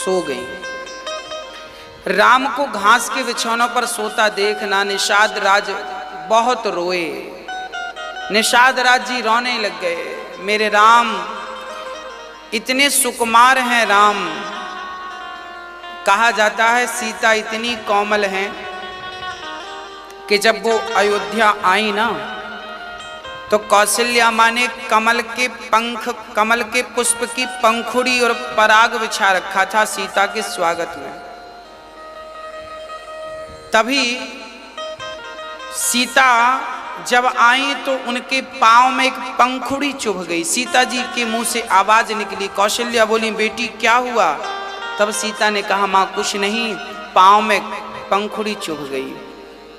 सो गई। राम को घास के बिछौनों पर सोता देखना निषाद राज बहुत रोए। निषाद राज जी रोने लग गए, मेरे राम इतने सुकुमार हैं। राम कहा जाता है सीता इतनी कोमल हैं कि जब वो अयोध्या आई ना तो कौशल्या माँ ने कमल के पुष्प की पंखुड़ी और पराग बिछा रखा था सीता के स्वागत में। तभी सीता जब आई तो उनके पांव में एक पंखुड़ी चुभ गई। सीता जी के मुंह से आवाज निकली। कौशल्या बोली, बेटी क्या हुआ? तब सीता ने कहा, मां कुछ नहीं, पांव में पंखुड़ी चुभ गई।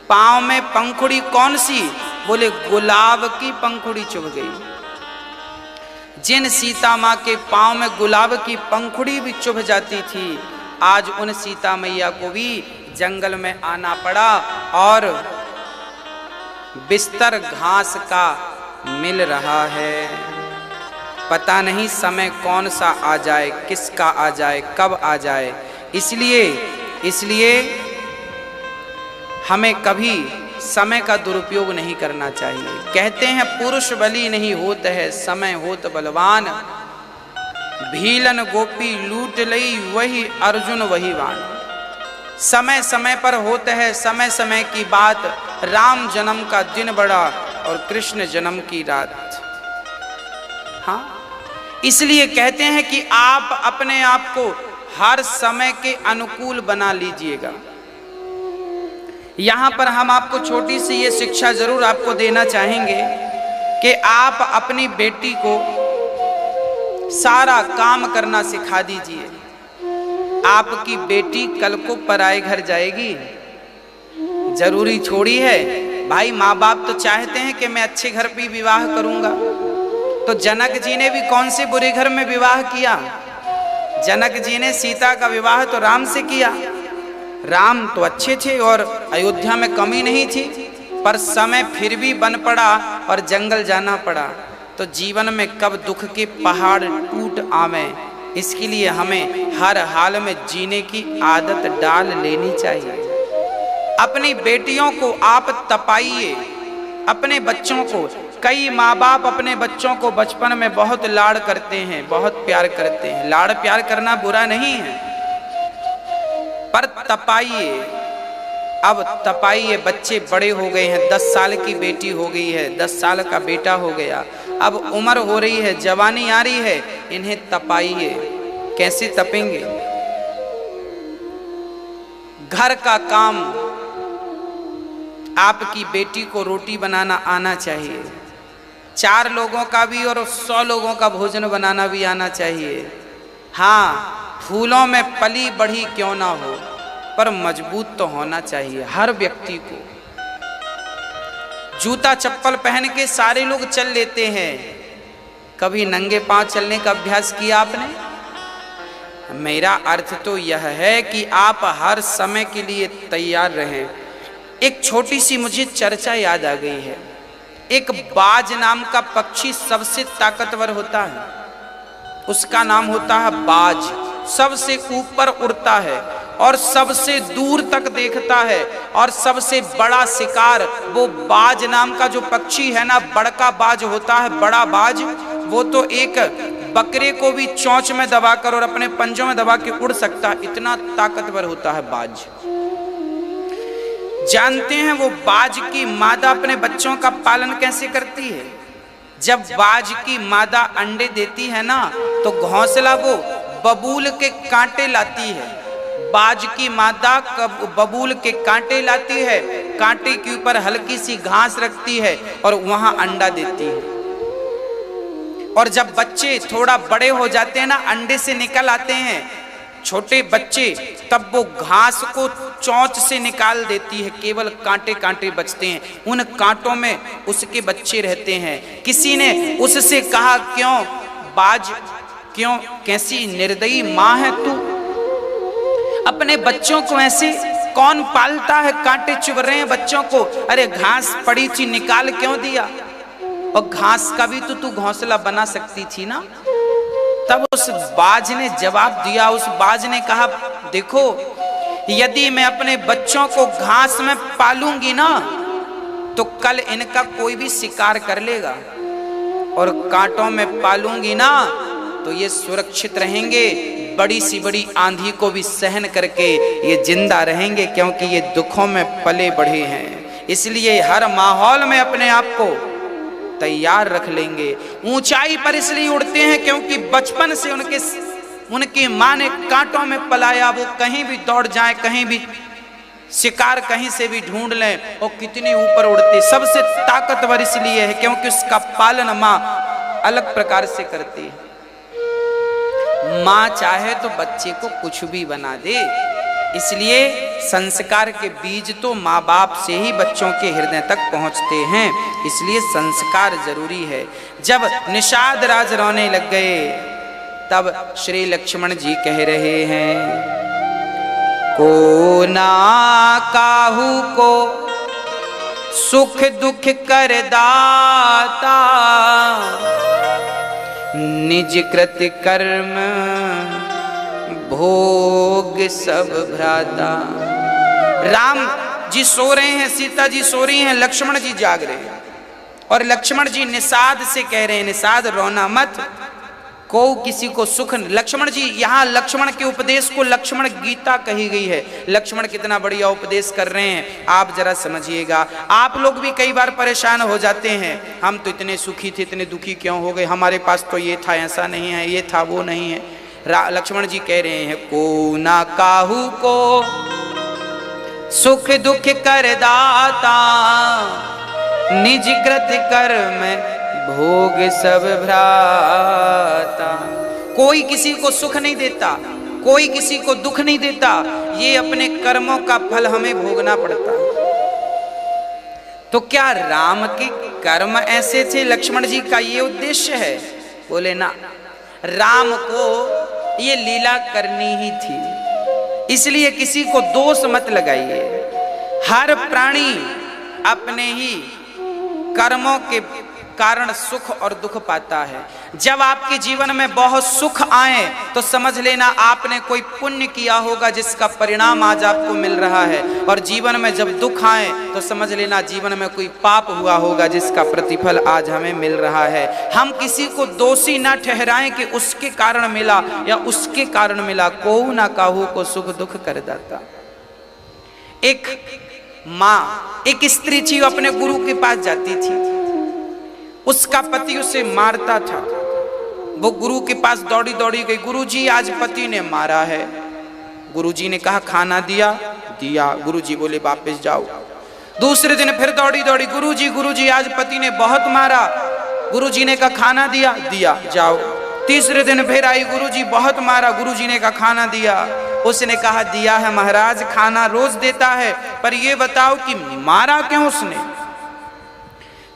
पांव में पंखुड़ी कौन सी? बोले गुलाब की पंखुड़ी चुभ गई। जिन सीता मां के पांव में गुलाब की पंखुड़ी भी चुभ जाती थी, आज उन सीता मैया को भी जंगल में आना पड़ा और बिस्तर घास का मिल रहा है। पता नहीं समय कौन सा आ जाए, किसका आ जाए, कब आ जाए। इसलिए हमें कभी समय का दुरुपयोग नहीं करना चाहिए। कहते हैं पुरुष बली नहीं होत है, समय होत बलवान। भीलन गोपी लूट लई, वही अर्जुन वही वान। समय समय पर होता है, समय समय की बात। राम जन्म का दिन बड़ा और कृष्ण जन्म की रात। हाँ, इसलिए कहते हैं कि आप अपने आप को हर समय के अनुकूल बना लीजिएगा। यहां पर हम आपको छोटी सी ये शिक्षा जरूर आपको देना चाहेंगे कि आप अपनी बेटी को सारा काम करना सिखा दीजिए। आपकी बेटी कल को पराए घर जाएगी, जरूरी छोड़ी है भाई। माँ बाप तो चाहते हैं कि मैं अच्छे घर पे विवाह करूंगा। तो जनक जी ने भी कौन से बुरे घर में विवाह किया? जनक जी ने सीता का विवाह तो राम से किया। राम तो अच्छे थे और अयोध्या में कमी नहीं थी, पर समय फिर भी बन पड़ा और जंगल जाना पड़ा। तो जीवन में कब दुख के पहाड़ टूट आवे, इसके लिए हमें हर हाल में जीने की आदत डाल लेनी चाहिए। अपनी बेटियों को आप तपाइए, अपने बच्चों को। कई माँ बाप अपने बच्चों को बचपन में बहुत लाड़ करते हैं, बहुत प्यार करते हैं। लाड़ प्यार करना बुरा नहीं है, पर तपाइए। अब तपाइए, बच्चे बड़े हो गए हैं, 10 साल की बेटी हो गई है, 10 साल का बेटा हो गया, अब उम्र हो रही है, जवानी आ रही है, इन्हें तपाइए। कैसे तपेंगे? घर का काम, आपकी बेटी को रोटी बनाना आना चाहिए, 4 लोगों का भी और 100 लोगों का भोजन बनाना भी आना चाहिए। हाँ, फूलों में पली बढ़ी क्यों ना हो, पर मजबूत तो होना चाहिए हर व्यक्ति को। जूता चप्पल पहन के सारे लोग चल लेते हैं, कभी नंगे पांव चलने का अभ्यास किया आपने? मेरा अर्थ तो यह है कि आप हर समय के लिए तैयार रहें। एक छोटी सी मुझे चर्चा याद आ गई है। एक बाज नाम का पक्षी सबसे ताकतवर होता है, उसका नाम होता है बाज। सबसे ऊपर उड़ता है और सबसे दूर तक देखता है और सबसे बड़ा शिकार वो बाज नाम का जो पक्षी है ना, बड़का बाज होता है, बड़ा बाज। वो तो एक बकरे को भी चोंच में दबाकर और अपने पंजों में दबा के उड़ सकता है, इतना ताकतवर होता है बाज। जानते हैं वो बाज की मादा अपने बच्चों का पालन कैसे करती है? जब बाज की मादा अंडे देती है ना, तो घोंसला वो बबूल के कांटे लाती है। बाज की मादा बबूल के कांटे लाती है, कांटे के ऊपर हल्की सी घास रखती है और वहां अंडा देती है। और जब बच्चे थोड़ा बड़े हो जाते हैं ना, अंडे से निकल आते हैं छोटे बच्चे, तब वो घास को चोंच से निकाल देती है, केवल कांटे कांटे बचते हैं। उन कांटों में उसके बच्चे रहते हैं। किसी ने उससे कहा, क्यों बाज, क्यों, कैसी निर्दयी माँ है तू, अपने बच्चों को ऐसे कौन पालता है? कांटे चुभ रहे हैं बच्चों को, अरे घास पड़ी थी निकाल क्यों दिया? और घास का भी तो तू घोंसला बना सकती थी ना। तब उस बाज ने जवाब दिया, उस बाज ने कहा देखो, यदि मैं अपने बच्चों को घास में पालूंगी ना तो कल इनका कोई भी शिकार कर लेगा, और कांटों में पालूंगी ना तो ये सुरक्षित रहेंगे, बड़ी सी बड़ी आंधी को भी सहन करके ये जिंदा रहेंगे, क्योंकि ये दुखों में पले बढ़े हैं। इसलिए हर माहौल में अपने आप को तैयार रख लेंगे। ऊंचाई पर इसलिए उड़ते हैं क्योंकि बचपन से उनकी माँ ने कांटों में पलाया, वो कहीं भी दौड़ जाए, कहीं भी शिकार कहीं से भी ढूंढ लें और कितनी ऊपर उड़ते। सबसे ताकतवर इसलिए है क्योंकि उसका पालन माँ अलग प्रकार से करती है। माँ चाहे तो बच्चे को कुछ भी बना दे, इसलिए संस्कार के बीज तो माँ बाप से ही बच्चों के हृदय तक पहुंचते हैं, इसलिए संस्कार जरूरी है। जब निषाद राज रोने लग गए तब श्री लक्ष्मण जी कह रहे हैं, को ना काहू को सुख दुख कर दाता, निज कृत कर्म भोग सब भ्राता। राम जी सो रहे हैं, सीता जी सो रही हैं, लक्ष्मण जी जाग रहे हैं, और लक्ष्मण जी निषाद से कह रहे हैं, निषाद रोना मत, को किसी को सुख। लक्ष्मण जी, यहाँ लक्ष्मण के उपदेश को लक्ष्मण गीता कही गई है। लक्ष्मण कितना बढ़िया उपदेश कर रहे हैं, आप जरा समझिएगा। आप लोग भी कई बार परेशान हो जाते हैं, हम तो इतने सुखी थे, इतने दुखी क्यों हो गए, हमारे पास तो ये था, ऐसा नहीं है, ये था, वो नहीं है। लक्ष्मण जी कह रहे हैं, को ना काहू को सुख दुख कर दाता, निज कृत कर्म भोग सब भ्राता। कोई किसी को सुख नहीं देता, कोई किसी को दुख नहीं देता, ये अपने कर्मों का फल हमें भोगना पड़ता। तो क्या राम के कर्म ऐसे थे? लक्ष्मण जी का ये उद्देश्य है? बोले ना, राम को ये लीला करनी ही थी, इसलिए किसी को दोष मत लगाइए। हर प्राणी अपने ही कर्मों के कारण सुख और दुख पाता है। जब आपके जीवन में बहुत सुख आए तो समझ लेना आपने कोई पुण्य किया होगा जिसका परिणाम आज आपको मिल रहा है, और जीवन में जब दुख आए तो समझ लेना जीवन में कोई पाप हुआ होगा जिसका प्रतिफल आज हमें मिल रहा है। हम किसी को दोषी ना ठहराएं कि उसके कारण मिला या उसके कारण मिला, को ना काहू को सुख दुख कर दाता। एक माँ, एक स्त्री थी, वो अपने गुरु के पास जाती थी, उसका पति उसे मारता था। वो गुरु के पास दौड़ी दौड़ी गई, गुरुजी आज पति ने मारा है। गुरुजी ने कहा खाना दिया? दिया। गुरुजी बोले वापस जाओ। दूसरे दिन फिर दौड़ी दौड़ी, गुरुजी आज पति ने बहुत मारा। गुरुजी ने कहा खाना दिया? दिया, जाओ। तीसरे दिन फिर आई, गुरुजी बहुत मारा। गुरुजी ने कहा खाना दिया? उसने कहा दिया है महाराज, खाना रोज देता है, पर ये बताओ कि मारा क्यों उसने?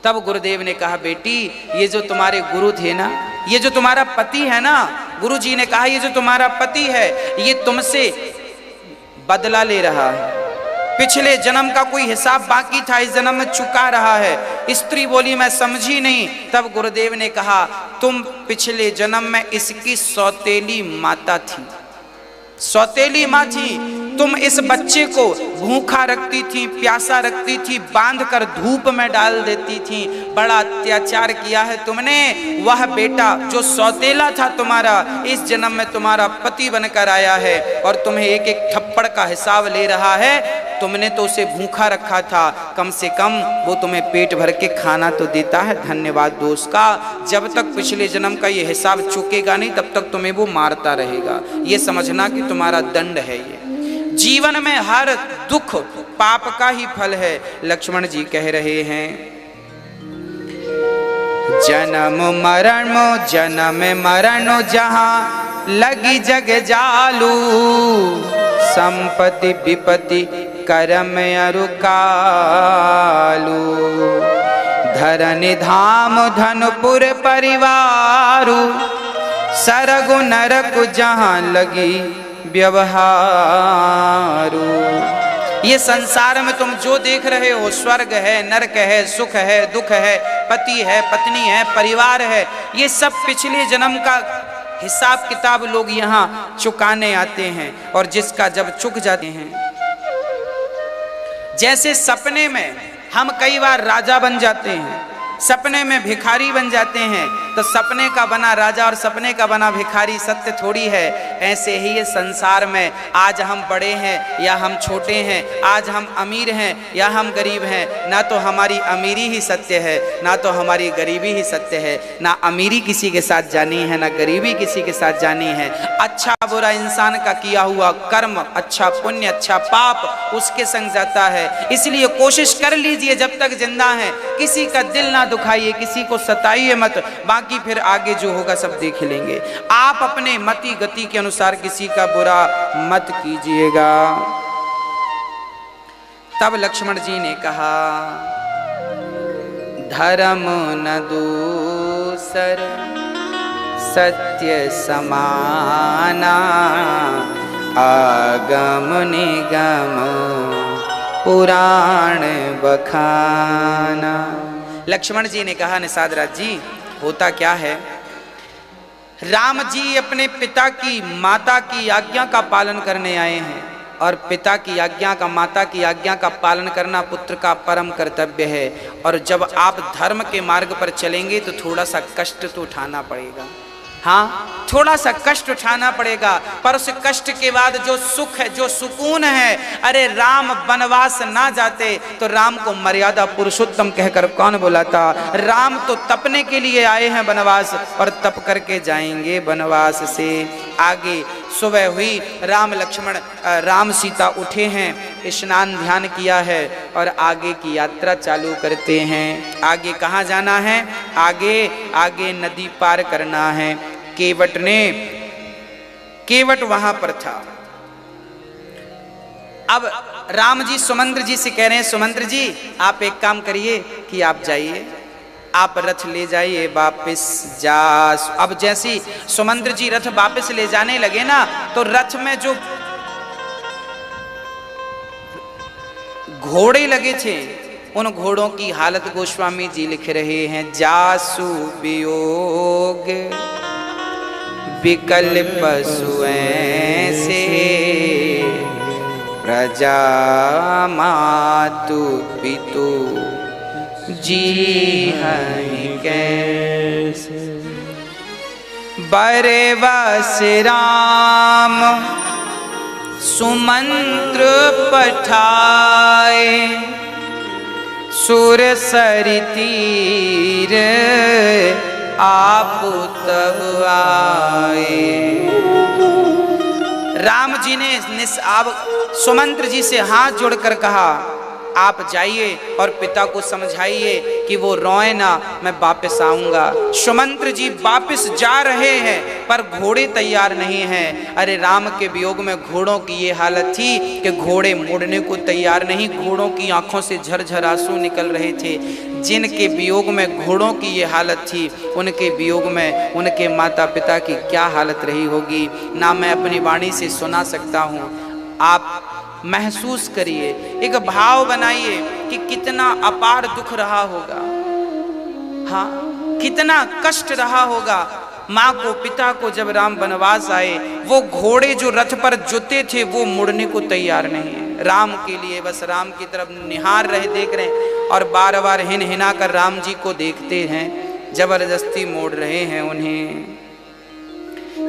तब गुरुदेव ने कहा बेटी, ये जो तुम्हारे गुरु थे ना, ये जो तुम्हारा पति है ना, गुरुजी ने कहा ये जो तुम्हारा पति है ये तुमसे बदला ले रहा है, पिछले जन्म का कोई हिसाब बाकी था, इस जन्म में चुका रहा है। स्त्री बोली मैं समझी नहीं। तब गुरुदेव ने कहा तुम पिछले जन्म में इसकी सौतेली माता थी, सौतेली माँ थी। तुम इस बच्चे को भूखा रखती थी, प्यासा रखती थी, बांधकर धूप में डाल देती थी, बड़ा अत्याचार किया है तुमने। वह बेटा जो सौतेला था तुम्हारा, इस जन्म में तुम्हारा पति बनकर आया है और तुम्हें एक एक थप्पड़ का हिसाब ले रहा है। तुमने तो उसे भूखा रखा था, कम से कम वो तुम्हें पेट भर के खाना तो देता है, धन्यवाद दोस्त का। जब तक पिछले जन्म का ये हिसाब चुकेगा नहीं तब तक तुम्हें वो मारता रहेगा। ये समझना कि तुम्हारा दंड है। ये जीवन में हर दुख पाप का ही फल है। लक्ष्मण जी कह रहे हैं जन्म मरण जहां लगी जग जालू, संपत्ति विपत्ति करम अरु कालू, धरन धाम धनपुर परिवारू, सरगु नरक जहां लगी व्यवहारू। ये संसार में तुम जो देख रहे हो, स्वर्ग है, नरक है, सुख है, दुख है, पति है, पत्नी है, परिवार है, ये सब पिछले जन्म का हिसाब किताब लोग यहाँ चुकाने आते हैं, और जिसका जब चुक जाते हैं, जैसे सपने में हम कई बार राजा बन जाते हैं, सपने में भिखारी बन जाते हैं, तो सपने का बना राजा और सपने का बना भिखारी सत्य थोड़ी है। ऐसे ही ये संसार में आज हम बड़े हैं या हम छोटे हैं, आज हम अमीर हैं या हम गरीब हैं, ना तो हमारी अमीरी ही सत्य है, ना तो हमारी गरीबी ही सत्य है। ना अमीरी किसी के साथ जानी है, ना गरीबी किसी के साथ जानी है। अच्छा बुरा इंसान का किया हुआ कर्म, अच्छा पुण्य अच्छा पाप उसके संग जाता है। इसलिए कोशिश कर लीजिए जब तक जिंदा हैं, किसी का दिल ना दुखाइए, किसी को सताइए मत, बाकी फिर आगे जो होगा सब देख लेंगे। आप अपने मति गति के अनुसार किसी का बुरा मत कीजिएगा। तब लक्ष्मण जी ने कहा, धर्म न दूसर सत्य समाना, आगम निगम पुराण बखाना। लक्ष्मण जी ने कहा, निषाद राज जी, होता क्या है, राम जी अपने पिता की माता की आज्ञा का पालन करने आए हैं, और पिता की आज्ञा का, माता की आज्ञा का पालन करना पुत्र का परम कर्तव्य है। और जब आप धर्म के मार्ग पर चलेंगे तो थोड़ा सा कष्ट तो उठाना पड़ेगा। हाँ, थोड़ा सा कष्ट उठाना पड़ेगा, पर उस कष्ट के बाद जो सुख है, जो सुकून है, अरे राम वनवास ना जाते तो राम को मर्यादा पुरुषोत्तम कहकर कौन बुलाता। राम तो तपने के लिए आए हैं वनवास, और तप करके जाएंगे वनवास से आगे। सुबह हुई, राम लक्ष्मण राम सीता उठे हैं, स्नान ध्यान किया है और आगे की यात्रा चालू करते हैं। आगे कहाँ जाना है, आगे नदी पार करना है। केवट वहां पर था। अब राम जी सुमंत्र जी से कह रहे हैं, सुमंत्र जी आप एक काम करिए कि आप जाइए, आप रथ ले जाइए वापिस जा। अब जैसी सुमंत्र जी रथ वापिस ले जाने लगे ना, तो रथ में जो घोड़े लगे थे, उन घोड़ों की हालत गोस्वामी जी लिख रहे हैं। जासु वियोग विकल पशु ऐसे, प्रजा मातु पितु जी हैं कैसे। बरवस राम सुमंत्र पठाए, सुर सरि तीर आप तब आए। राम जी ने अब सुमंत्र जी से हाथ जोड़कर कहा, आप जाइए और पिता को समझाइए कि वो रोए ना, मैं वापस आऊंगा। सुमंत्र जी वापस जा रहे हैं, पर घोड़े तैयार नहीं हैं। अरे राम के वियोग में घोड़ों की ये हालत थी कि घोड़े मुड़ने को तैयार नहीं, घोड़ों की आंखों से झरझर आंसू निकल रहे थे। जिनके वियोग में घोड़ों की ये हालत थी, उनके वियोग में उनके माता पिता की क्या हालत रही होगी, ना मैं अपनी वाणी से सुना सकता हूँ। आप महसूस करिए, एक भाव बनाइए कि कितना अपार दुख रहा होगा, हाँ कितना कष्ट रहा होगा। माँ को, पिता को जब राम वनवास आए, वो घोड़े जो रथ पर जुते थे वो मुड़ने को तैयार नहीं है। राम के लिए बस राम की तरफ निहार रहे, देख रहे हैं, और बार बार हिन हिना कर राम जी को देखते हैं, जबरदस्ती मोड़ रहे हैं उन्हें।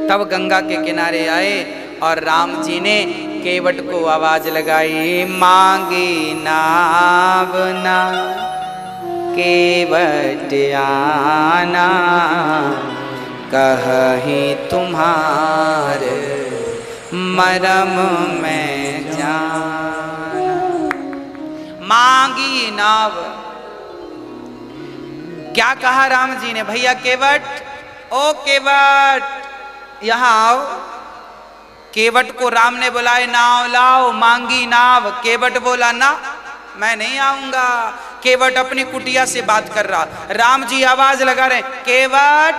तब गंगा के किनारे आए और राम जी ने केवट को आवाज लगाई, मांगी नाव ना केवट आना, कहीं तुम्हारे मरम में जाना। मांगी नाव, क्या कहा राम जी ने, भैया केवट, ओ केवट यहां आओ। केवट को राम ने बुलाए, नाव लाओ, मांगी नाव। केवट बोला ना, मैं नहीं आऊंगा। केवट अपनी कुटिया से बात कर रहा, राम जी आवाज लगा रहे, केवट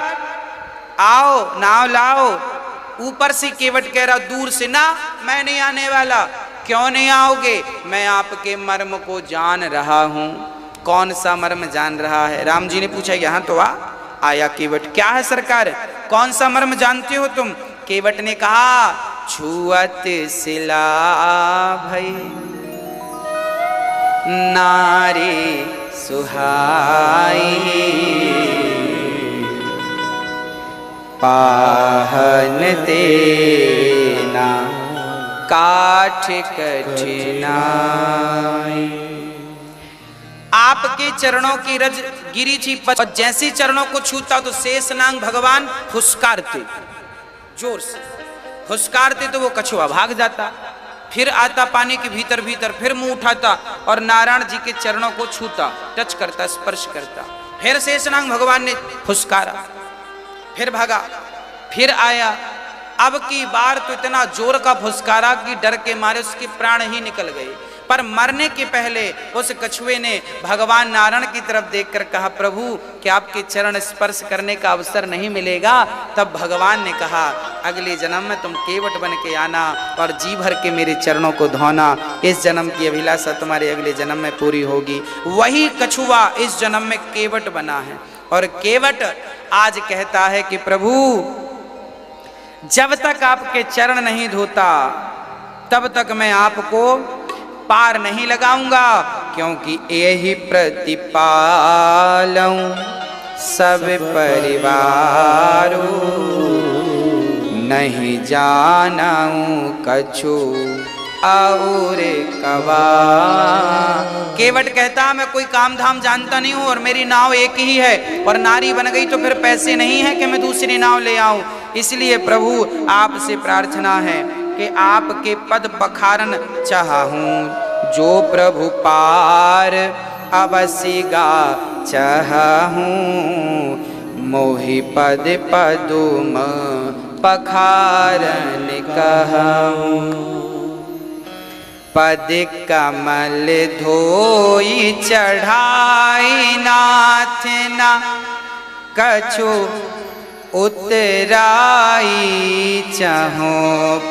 आओ, नाव लाओ। ऊपर से केवट कह रहा दूर से, ना मैं नहीं आने वाला। क्यों नहीं आओगे, मैं आपके मर्म को जान रहा हूं। कौन सा मर्म जान रहा है? राम जी ने पूछा, यहां तो आ। आया केवट। क्या है सरकार, कौन सा मर्म जानते हो तुम? केवट ने कहा, छुअत सिला भई नारी सुहाई, पाहन तेना काठ कठिनाई। आपके चरणों की रज गिरी थी और जैसे चरणों को छूता तो शेषनाग भगवान फुसकारते, जोर से फुसकारते तो वो कछुआ भाग जाता, फिर आता पानी के भीतर भीतर, फिर मुंह उठाता और नारायण जी के चरणों को छूता, टच करता, स्पर्श करता। फिर शेषनाग भगवान ने फुसकारा, फिर भागा, फिर आया। अब की बार तो इतना जोर का फुसकारा कि डर के मारे उसके प्राण ही निकल गए। पर मरने के पहले उस कछुए ने भगवान नारायण की तरफ देखकर कहा, प्रभु क्या आपके चरण स्पर्श करने का अवसर नहीं मिलेगा? तब भगवान ने कहा, अगले जन्म में तुम केवट बन के आना और जी भर के मेरे चरणों को धोना, इस जन्म की अभिलाषा तुम्हारे अगले जन्म में पूरी होगी। वही कछुआ इस जन्म में केवट बना है। और केवट आज कहता है कि प्रभु जब तक आपके चरण नहीं धोता तब तक मैं आपको पार नहीं लगाऊंगा, क्योंकि यही प्रतिपालूं सब परिवारों, नहीं जानाऊं कछु और कवा। केवट कहता मैं कोई काम धाम जानता नहीं हूं और मेरी नाव एक ही है, और नारी बन गई तो फिर पैसे नहीं है कि मैं दूसरी नाव ले आऊं। इसलिए प्रभु आपसे प्रार्थना है कि आपके पद पखारन चाहूं, जो प्रभु पार अवसिगा चाहूं, मोहि पद पदुम पखारन कहूं। पद कमल धोई चढ़ाई नाथ ना कछु उतराई चाहो,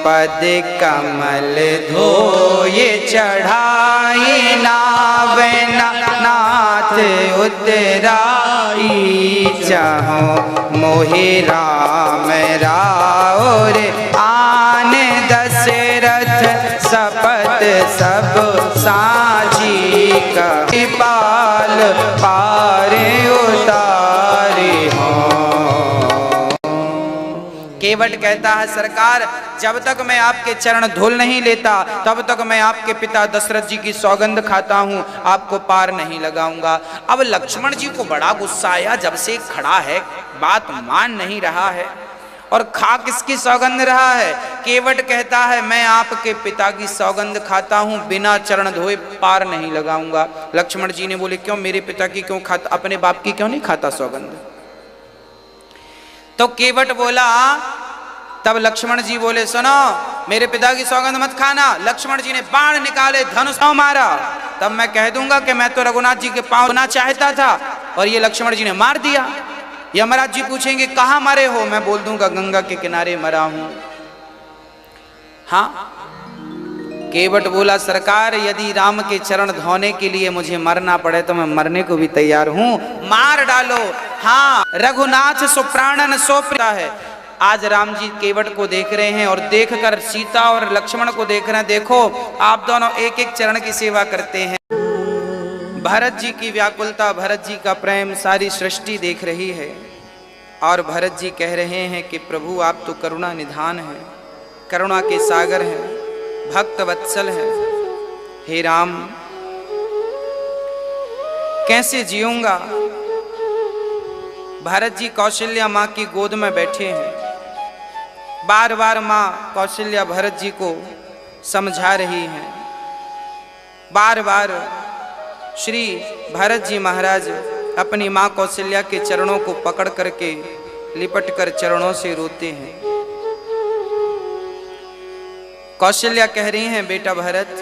पद कमल धोए चढ़ाई नावना नाथ उतराई चाहो, मोहि राम राउर आन दशरथ सपत सब साझी का, पाल पारे उतारे हो। केवट कहता है सरकार जब तक मैं आपके चरण धूल नहीं लेता तब तक मैं आपके पिता दशरथ जी की सौगंध खाता हूँ, आपको पार नहीं लगाऊंगा। अब लक्ष्मण जी को बड़ा गुस्सा आया, जब से खड़ा है बात मान नहीं रहा है और खा किसकी सौगंध रहा है। केवट कहता है मैं आपके पिता की सौगंध खाता हूँ, बिना चरण धोए पार नहीं लगाऊंगा। लक्ष्मण जी ने बोले क्यों, मेरे पिता की क्यों खाता, अपने बाप की क्यों नहीं खाता सौगंध? तो केवट बोला, तब लक्ष्मण जी बोले सुनो मेरे पिता की सौगंध मत खाना। लक्ष्मण जी ने बाण निकाले, धनुष मारा, तब मैं कह दूंगा कि मैं तो रघुनाथ जी के पांव धोना चाहता था और ये लक्ष्मण जी ने मार दिया। यमराज जी पूछेंगे कहां मरे हो, मैं बोल दूंगा गंगा के किनारे मरा हूं। हाँ, केवट बोला सरकार यदि राम के चरण धोने के लिए मुझे मरना पड़े तो मैं मरने को भी तैयार हूं, मार डालो। हाँ, रघुनाथ सुप्राणन सोप्रा है। आज राम जी केवट को देख रहे हैं और देखकर सीता और लक्ष्मण को देख रहे हैं। देखो आप दोनों एक एक चरण की सेवा करते हैं। भरत जी की व्याकुलता, भरत जी का प्रेम सारी सृष्टि देख रही है और भरत जी कह रहे हैं कि प्रभु आप तो करुणा निधान हैं, करुणा के सागर हैं, भक्त वत्सल है। हे राम कैसे जीऊंगा। भरत जी कौशल्या माँ की गोद में बैठे हैं, बार बार माँ कौशल्या भरत जी को समझा रही हैं। बार बार श्री भरत जी महाराज अपनी माँ कौशल्या के चरणों को पकड़ करके लिपट कर चरणों से रोते हैं। कौशल्या कह रही हैं बेटा भरत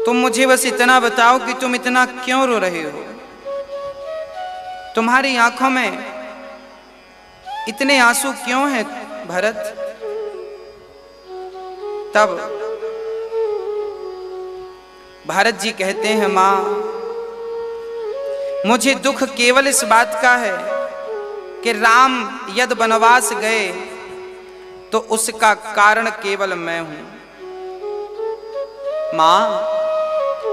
तुम मुझे बस इतना बताओ कि तुम इतना क्यों रो रहे हो, तुम्हारी आंखों में इतने आंसू क्यों हैं भरत। तब भरत जी कहते हैं मां मुझे दुख केवल इस बात का है कि राम यदि वनवास गए तो उसका कारण केवल मैं हूं। मां,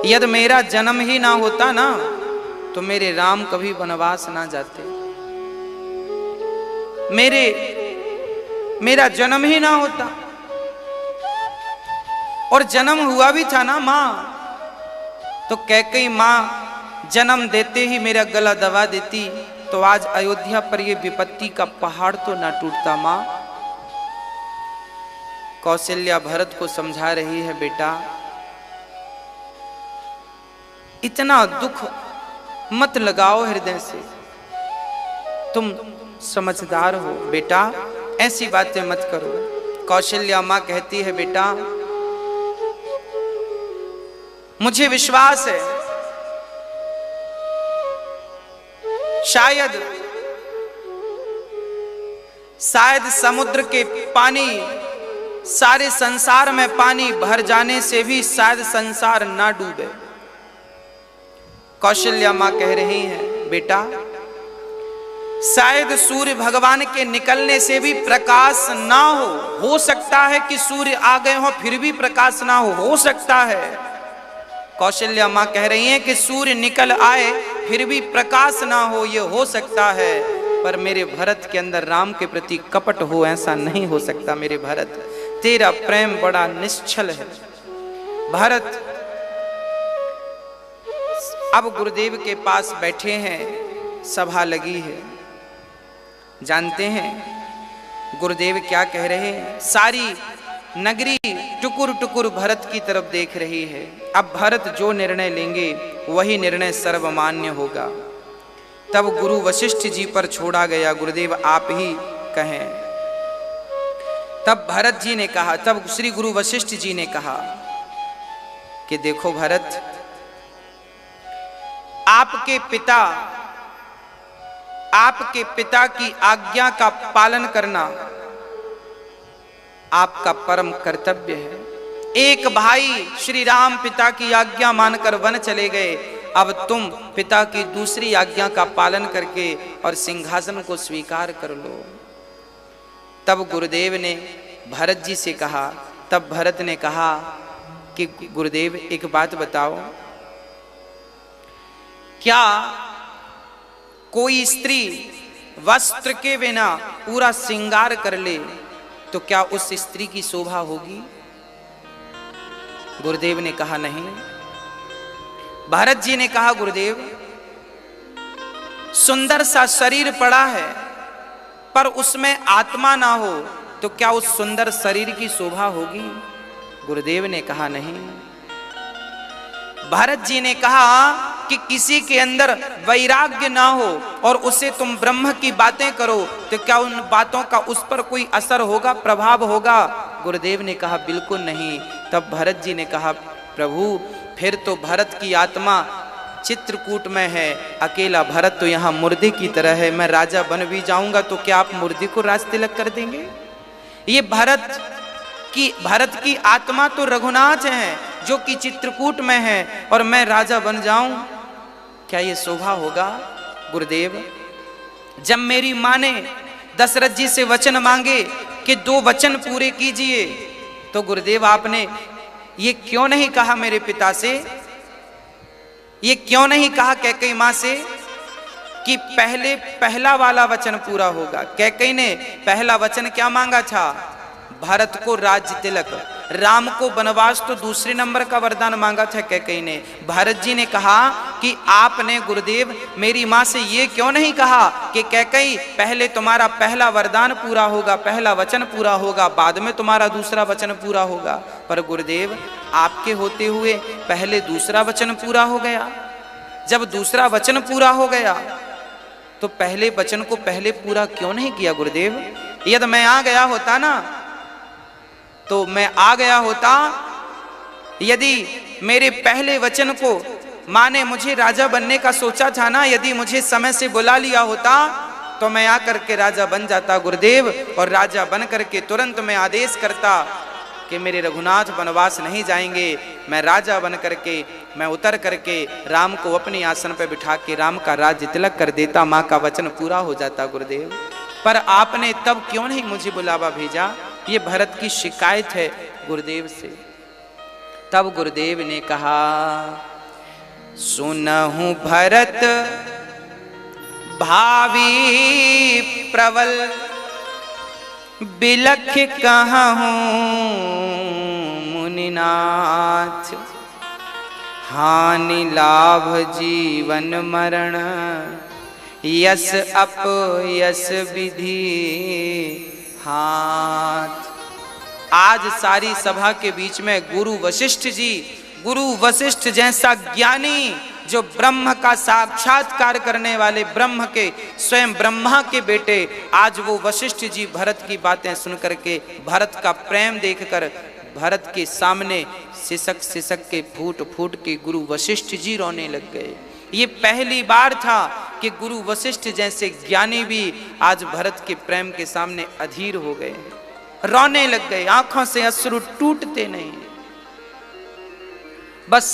यदि मेरा जन्म ही ना होता ना तो मेरे राम कभी वनवास ना जाते। मेरा जन्म ही ना होता, और जन्म हुआ भी था ना मां, तो कैकेयी मां जन्म देते ही मेरा गला दबा देती तो आज अयोध्या पर ये विपत्ति का पहाड़ तो ना टूटता। मां, कौशल्या भरत को समझा रही है, बेटा इतना दुख मत लगाओ हृदय से, तुम समझदार हो बेटा, ऐसी बातें मत करो। कौशल्या मां कहती है, बेटा मुझे विश्वास है शायद समुद्र के पानी, सारे संसार में पानी भर जाने से भी शायद संसार ना डूबे। कौशल्या मां कह रही हैं, बेटा शायद सूर्य भगवान के निकलने से भी प्रकाश ना हो सकता है कि सूर्य आ गए हो फिर भी प्रकाश ना हो सकता है। कौशल्या मां कह रही हैं कि सूर्य निकल आए फिर भी प्रकाश ना हो, ये हो सकता है, पर मेरे भरत के अंदर राम के प्रति कपट हो, ऐसा नहीं हो सकता। मेरे भरत, तेरा प्रेम बड़ा निश्चल है। भरत अब गुरुदेव के पास बैठे हैं, सभा लगी है। जानते हैं गुरुदेव क्या कह रहे हैं? सारी नगरी टुकुर टुकुर भरत की तरफ देख रही है। अब भरत जो निर्णय लेंगे वही निर्णय सर्वमान्य होगा। तब गुरु वशिष्ठ जी पर छोड़ा गया, गुरुदेव आप ही कहें। तब भरत जी ने कहा, तब श्री गुरु वशिष्ठ जी ने कहा कि देखो भरत, आपके पिता की आज्ञा का पालन करना आपका परम कर्तव्य है। एक भाई श्री राम पिता की आज्ञा मानकर वन चले गए, अब तुम पिता की दूसरी आज्ञा का पालन करके और सिंहासन को स्वीकार कर लो। तब गुरुदेव ने भरत जी से कहा, तब भरत ने कहा कि गुरुदेव एक बात बताओ, क्या कोई स्त्री वस्त्र के बिना पूरा श्रृंगार कर ले तो क्या उस स्त्री की शोभा होगी? गुरुदेव ने कहा नहीं। भरत जी ने कहा, गुरुदेव सुंदर सा शरीर पड़ा है पर उसमें आत्मा ना हो तो क्या उस सुंदर शरीर की शोभा होगी? गुरुदेव ने कहा नहीं। भरत जी ने कहा कि किसी के अंदर वैराग्य ना हो और उसे तुम ब्रह्म की बातें करो तो क्या उन बातों का उस पर कोई असर होगा, प्रभाव होगा? गुरुदेव ने कहा बिल्कुल नहीं। तब भरत जी ने कहा, प्रभु फिर तो भरत की आत्मा चित्रकूट में है, अकेला भरत तो यहाँ मुर्दे की तरह है। मैं राजा बन भी जाऊंगा तो क्या आप मुर्दे को राज तिलक कर देंगे? ये भरत की आत्मा तो रघुनाथ है जो कि चित्रकूट में है और मैं राजा बन जाऊं, क्या ये शोभा होगा? गुरुदेव, जब मेरी मां ने दशरथ जी से वचन मांगे कि 2 वचन पूरे कीजिए, तो गुरुदेव आपने ये क्यों नहीं कहा मेरे पिता से, ये क्यों नहीं कहा कैकेयी मां से कि पहला वाला वचन पूरा होगा? कैकेयी ने पहला वचन क्या मांगा था? भारत को राज्य तिलक, राम को वनवास तो दूसरे नंबर का वरदान मांगा था कैकेयी ने। भरत जी ने कहा कि आपने गुरुदेव मेरी मां से ये क्यों नहीं कहा कि कैकेयी पहले तुम्हारा पहला वरदान पूरा होगा, पहला वचन पूरा होगा, बाद में तुम्हारा दूसरा वचन पूरा होगा? पर गुरुदेव आपके होते हुए पहले दूसरा वचन पूरा हो गया। जब दूसरा वचन पूरा हो गया तो पहले वचन को पहले पूरा क्यों नहीं किया? गुरुदेव यदि मैं आ गया होता ना, तो मैं आ गया होता, यदि मेरे पहले वचन को मां ने मुझे राजा बनने का सोचा था ना, यदि मुझे समय से बुला लिया होता तो मैं आकर के राजा बन जाता गुरुदेव, और राजा बन करके तुरंत मैं आदेश करता कि मेरे रघुनाथ वनवास नहीं जाएंगे, मैं राजा बन करके, मैं उतर करके राम को अपने आसन पर बिठा के राम का राज्य तिलक कर देता, माँ का वचन पूरा हो जाता गुरुदेव। पर आपने तब क्यों नहीं मुझे बुलावा भेजा? ये भरत की शिकायत है गुरुदेव से। तब गुरुदेव ने कहा, सुनहु भरत भावी प्रबल, बिलख कहूं मुनिनाथ, हानि लाभ जीवन मरण, यस अपयस विधि हाथ। आज सारी सभा के बीच में गुरु वशिष्ठ जी, गुरु वशिष्ठ जैसा ज्ञानी, जो ब्रह्म का साक्षात्कार करने वाले, ब्रह्म के स्वयं ब्रह्मा के बेटे, आज वो वशिष्ठ जी भरत की बातें सुन करके, भरत का प्रेम देखकर भरत के सामने सिसक सिसक के फूट फूट के गुरु वशिष्ठ जी रोने लग गए। ये पहली बार था कि गुरु वशिष्ठ जैसे ज्ञानी भी आज भरत के प्रेम के सामने अधीर हो गए, रोने लग गए, आंखों से अश्रु टूटते नहीं। बस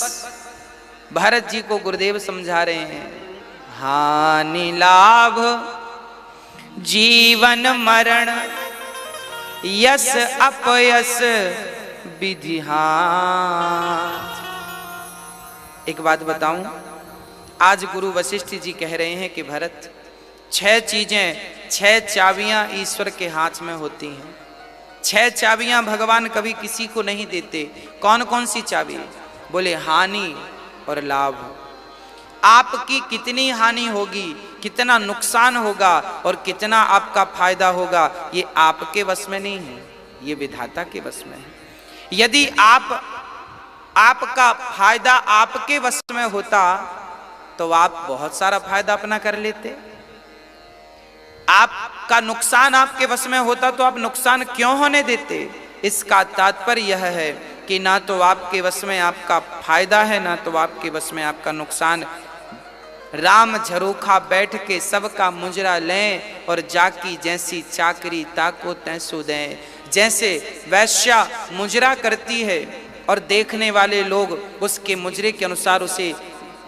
भरत जी को गुरुदेव समझा रहे हैं, हानि लाभ जीवन मरण, यस अपयस विधि हाथ। एक बात बताऊं, आज गुरु वशिष्ठ जी कह रहे हैं कि भरत, 6 चीजें, 6 चाबियां ईश्वर के हाथ में होती हैं। 6 चाबियां भगवान कभी किसी को नहीं देते। कौन कौन सी चाबी? बोले हानि और लाभ। आपकी कितनी हानि होगी, कितना नुकसान होगा और कितना आपका फायदा होगा, ये आपके वश में नहीं है, ये विधाता के वश में है। यदि आपका फायदा आपके वश में होता तो आप बहुत सारा फायदा अपना कर लेते। आपका नुकसान आपके वश में होता तो आप नुकसान क्यों होने देते? इसका तात्पर्य यह है कि ना तो आपके वश में आपका फायदा है, ना तो आपके वश में आपका नुकसान। राम झरोखा बैठ के सबका मुजरा लें, और जाकी जैसी चाकरी ताको तैसो दें। जैसे वैश्या मुजरा करती है और देखने वाले लोग उसके मुजरे के अनुसार उसे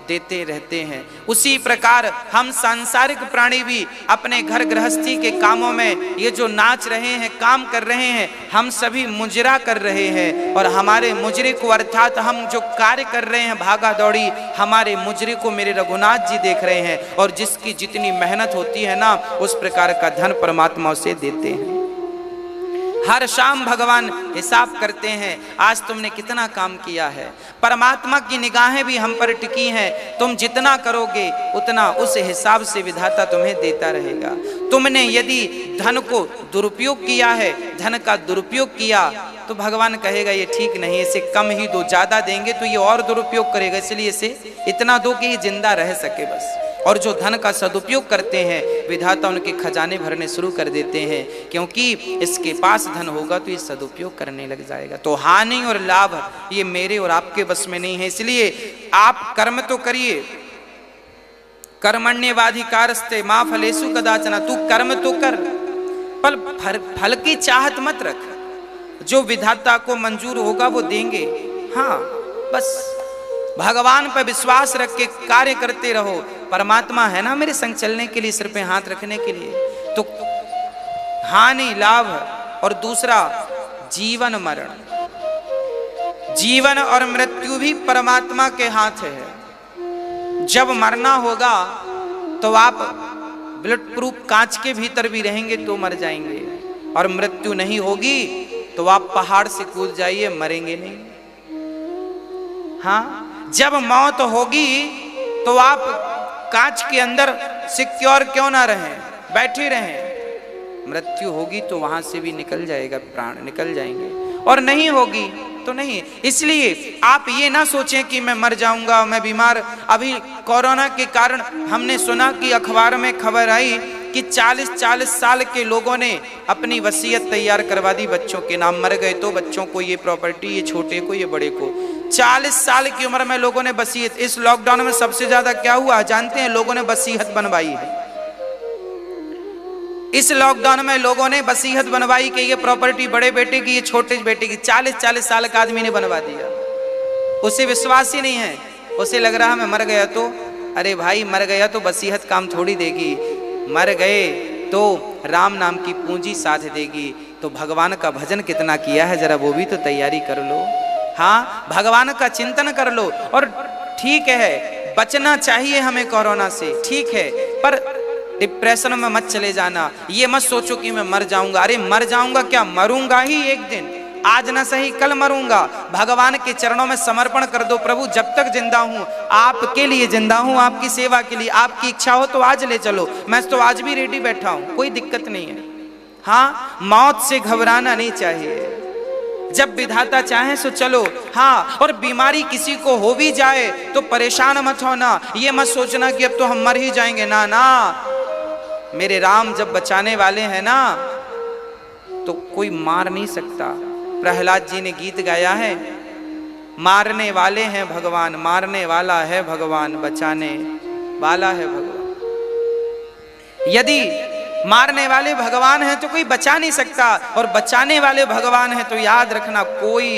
देते रहते हैं, उसी प्रकार हम सांसारिक प्राणी भी अपने घर गृहस्थी के कामों में ये जो नाच रहे हैं, काम कर रहे हैं, हम सभी मुजरा कर रहे हैं। और हमारे मुजरे को, अर्थात हम जो कार्य कर रहे हैं भागा दौड़ी, हमारे मुजरे को मेरे रघुनाथ जी देख रहे हैं। और जिसकी जितनी मेहनत होती है ना, उस प्रकार का धन परमात्मा उसे देते हैं। हर शाम भगवान हिसाब करते हैं, आज तुमने कितना काम किया है। परमात्मा की निगाहें भी हम पर टिकी हैं, तुम जितना करोगे उतना उस हिसाब से विधाता तुम्हें देता रहेगा। तुमने यदि धन को दुरुपयोग किया है, धन का दुरुपयोग किया, तो भगवान कहेगा ये ठीक नहीं, इसे कम ही दो, ज्यादा देंगे तो ये और दुरुपयोग करेगा, इसलिए इसे इतना दो कि ये जिंदा रह सके बस। और जो धन का सदुपयोग करते हैं, विधाता उनके खजाने भरने शुरू कर देते हैं, क्योंकि इसके पास धन होगा तो ये सदुपयोग करने लग जाएगा। तो हानि और लाभ ये मेरे और आपके बस में नहीं है, इसलिए आप कर्म तो करिए। कर्मण्येवाधिकारस्ते मा फलेषु कदाचन, तू कर्म तो कर, पर फल की चाहत मत रख। जो विधाता को मंजूर होगा वो देंगे। हाँ, बस भगवान पर विश्वास रख के कार्य करते रहो। परमात्मा है ना मेरे संग चलने के लिए, सिर पे हाथ रखने के लिए। तो हानि लाभ, और दूसरा जीवन मरण। जीवन और मृत्यु भी परमात्मा के हाथ है। जब मरना होगा तो आप बुलेट प्रूफ कांच के भीतर भी रहेंगे तो मर जाएंगे, और मृत्यु नहीं होगी तो आप पहाड़ से कूद जाइए, मरेंगे नहीं। हाँ, जब मौत होगी तो आप कांच के अंदर सिक्योर क्यों ना रहें, बैठे रहें। मृत्यु होगी तो वहां से भी निकल जाएगा, प्राण निकल जाएंगे, और नहीं होगी तो नहीं। इसलिए आप ये ना सोचें कि मैं मर जाऊंगा, मैं बीमार। अभी कोरोना के कारण हमने सुना कि अखबार में खबर आई कि 40-40 साल के लोगों ने अपनी वसीयत तैयार करवा दी, बच्चों के नाम। मर गए तो बच्चों को ये प्रॉपर्टी, ये छोटे को, ये बड़े को। 40 साल की उम्र में लोगों ने वसीयत। इस लॉकडाउन में सबसे ज्यादा क्या हुआ जानते हैं? लोगों ने वसीयत बनवाई है। इस लॉकडाउन में लोगों ने वसीयत बनवाई कि ये प्रॉपर्टी बड़े बेटे की, ये छोटे बेटे की। 40-40 साल का आदमी ने बनवा दिया। उसे विश्वास ही नहीं है, उसे लग रहा मैं मर गया तो, अरे भाई मर गया तो वसीयत काम थोड़ी देगी, मर गए तो राम नाम की पूंजी साथ देगी। तो भगवान का भजन कितना किया है जरा वो भी तो तैयारी कर लो। हाँ, भगवान का चिंतन कर लो। और ठीक है, बचना चाहिए हमें कोरोना से, ठीक है, पर डिप्रेशन में मत चले जाना। ये मत सोचो कि मैं मर जाऊंगा। अरे मर जाऊंगा क्या, मरूंगा ही एक दिन, आज ना सही कल मरूंगा। भगवान के चरणों में समर्पण कर दो, प्रभु जब तक जिंदा हूं आपके लिए जिंदा हूं, आपकी सेवा के लिए। आपकी इच्छा हो तो आज ले चलो, मैं तो आज भी रेडी बैठा हूं, कोई दिक्कत नहीं है। हाँ, मौत से घबराना नहीं चाहिए, जब विधाता चाहे सो चलो। हाँ, और बीमारी किसी को हो भी जाए तो परेशान मत होना, ये मत सोचना कि अब तो हम मर ही जाएंगे। ना ना, मेरे राम जब बचाने वाले हैं ना तो कोई मार नहीं सकता। प्रहलाद जी ने गीत गाया है, मारने वाले हैं भगवान, मारने वाला है भगवान, बचाने वाला है भगवान। यदि मारने वाले भगवान हैं तो कोई बचा नहीं सकता, और बचाने वाले भगवान हैं तो याद रखना कोई